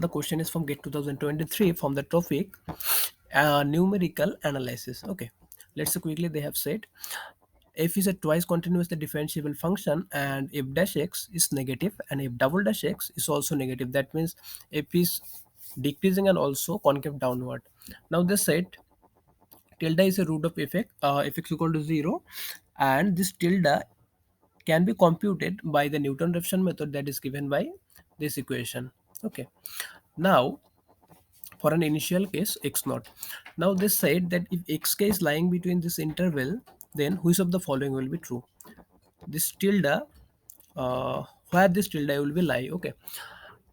The question is from GET 2023 from the topic numerical analysis. Okay, let's see quickly. They have said f is a twice continuously differentiable function, and if dash x is negative and if double dash x is also negative, that means f is decreasing and also concave downward. Now they said tilde is a root of f x equal to 0, and this tilde can be computed by the Newton-Raphson method that is given by this equation. Okay, now for an initial case x naught. Now they said that if xk is lying between this interval, then which of the following will be true? This tilde, where this tilde will be lie? Okay,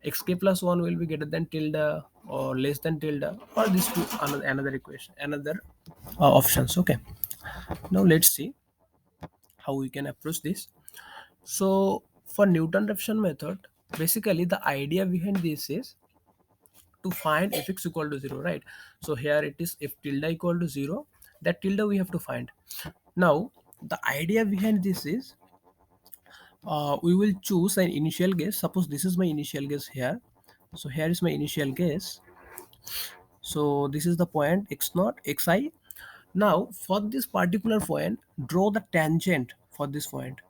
xk plus 1 will be greater than tilde or less than tilde, or this two another equation, another options. Okay, now let's see how we can approach this. So for Newton-Raphson method, basically the idea behind this is to find fx equal to 0, right? So here it is if tilde equal to 0, that tilde we have to find. Now the idea behind this is we will choose an initial guess. Suppose this is my initial guess here. So here is my initial guess. So this is the point x naught xi. Now for this particular point, draw the tangent for this point.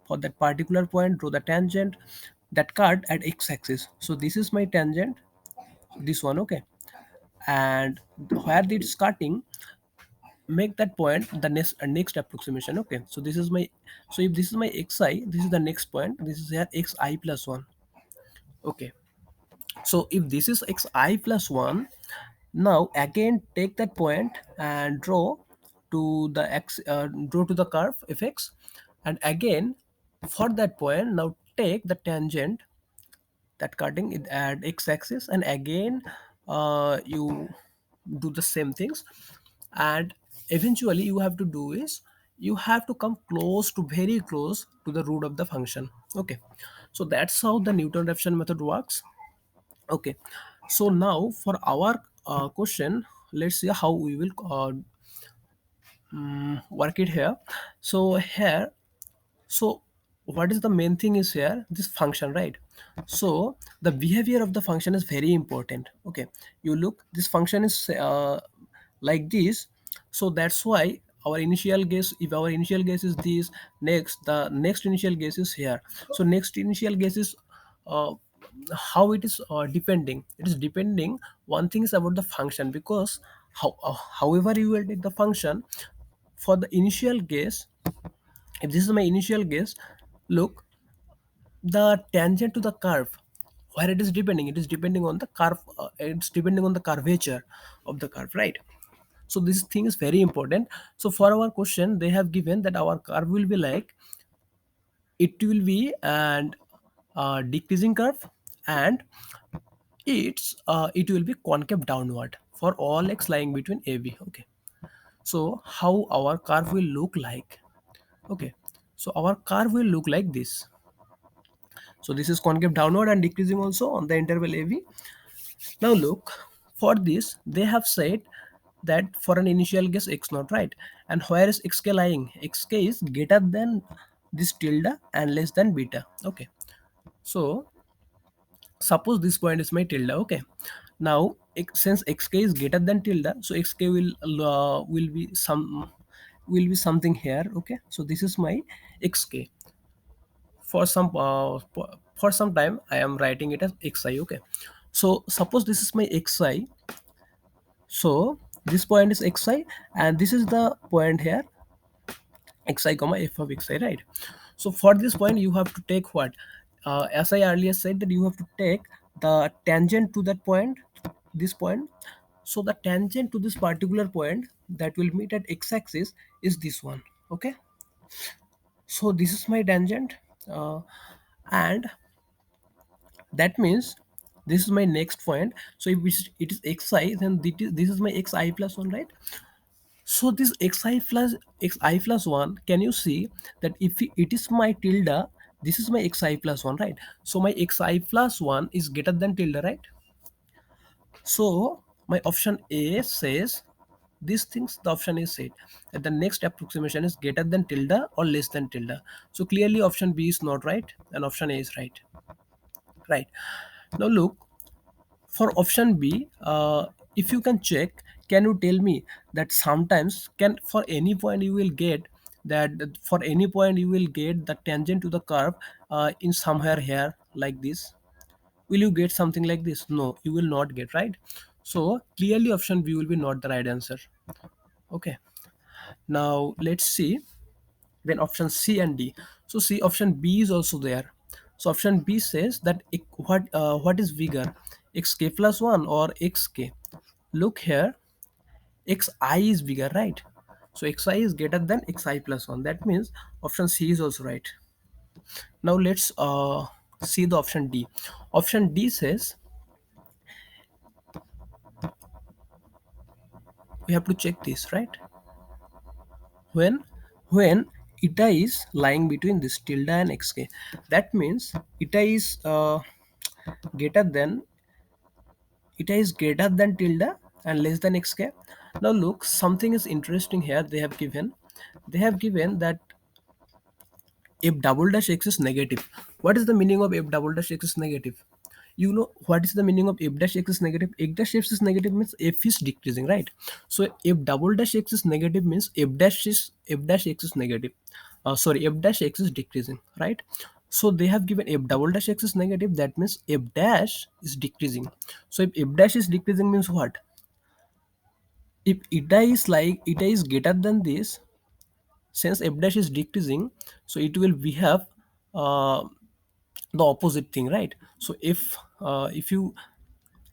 For that particular point, draw the tangent that cut at x-axis. So this is my tangent, this one. Okay, and where it's cutting, make that point the next approximation. Okay, so this is my, so if this is my xi, this is the next point, this is here xi plus 1. Okay, so if this is xi plus 1, now again take that point and draw to the draw to the curve fx, and again for that point now take the tangent that cutting it at x-axis, and again you do the same things, and eventually you have to do is you have to come close to very close to the root of the function. Okay, so that's how the Newton-Raphson method works. Okay, so now for our question, let's see how we will work it here. So here, so what is the main thing is here this function, right? So the behavior of the function is very important. Okay, you look, this function is like this. So that's why our initial guess, if our initial guess is this, next the next initial guess is here. So next initial guess is uh, how it is depending, it is depending, one thing is about the function, because however you will take the function for the initial guess. If this is my initial guess, look, the tangent to the curve, where it is depending on the curve, it's depending on the curvature of the curve, right? So this thing is very important. So for our question, they have given that our curve will be like, it will be and decreasing curve, and it will be concave downward for all x lying between ab. Okay, so how our curve will look like? Okay, so our curve will look like this. So this is concave downward and decreasing also on the interval AB. Now look, for this they have said that for an initial guess x naught, right? And where is xk lying? Xk is greater than this tilde and less than beta. Okay, so suppose this point is my tilde. Okay, now since xk is greater than tilde, so xk will be something here. Okay, so this is my xk. For for some time I am writing it as xi. Okay, so suppose this is my xi. So this point is xi, and this is the point here xi comma f of xi, right? So for this point you have to take what, as I earlier said, that you have to take the tangent to that point, this point. So the tangent to this particular point that will meet at x-axis is this one. Okay, so this is my tangent, and that means this is my next point. So if it is xi, then this is my xi plus 1, right? So this xi plus 1, can you see that if it is my tilde, this is my xi plus 1, right? So my xi plus 1 is greater than tilde, right? So my option A says these things, the option is said that the next approximation is greater than tilde or less than tilde. So clearly option B is not right and option A is right. Right, now look, For option B, if you can check, can you tell me that sometimes can for any point you will get that for any point you will get the tangent to the curve in somewhere here like this. Will you get something like this? No, you will not get, right? So clearly option B will be not the right answer. Okay. Now let's see then option C and D. So see option B is also there. So option B says that what is bigger, xk plus 1 or xk? Look here, xi is bigger, right? So xi is greater than xi plus 1. That means option C is also right. Now let's see the option D. Option D says we have to check this, right? When eta is lying between this tilde and xk, that means eta is greater than tilde and less than xk. Now look, something is interesting here. They have given that if double dash x is negative. What is the meaning of if double dash x is negative? You know what is the meaning of f dash x is negative? F dash x is negative means f is decreasing, right? So if double dash x is negative means f dash x is negative. Sorry, f dash x is decreasing, right? So they have given f double dash x is negative. That means f dash is decreasing. So if f dash is decreasing means what? If eta is greater than this, since f dash is decreasing, so it will behave uh, the opposite thing, right? So if you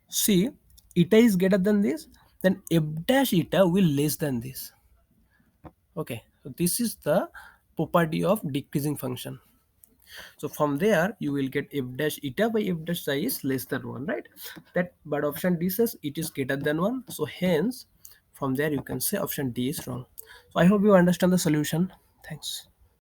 see eta is greater than this, then f dash eta will less than this. Okay, so this is the property of decreasing function. So from there you will get f dash eta by f dash I is less than 1, right? That but option D says it is greater than 1, so hence from there you can say option D is wrong. So I hope you understand the solution. Thanks.